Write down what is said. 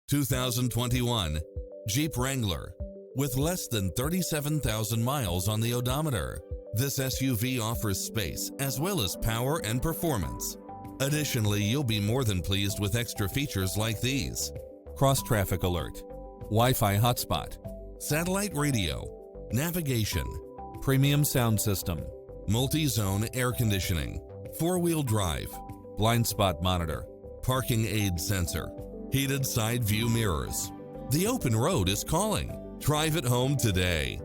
2021 Jeep Wrangler. With less than 37,000 miles on the odometer, this SUV offers space as well as power and performance. Additionally, you'll be more than pleased with extra features like these: cross-traffic alert, Wi-Fi hotspot, satellite radio, navigation, premium sound system, multi-zone air conditioning, four-wheel drive, blind spot monitor, parking aid sensor, heated side view mirrors. The open road is calling. Drive it home today.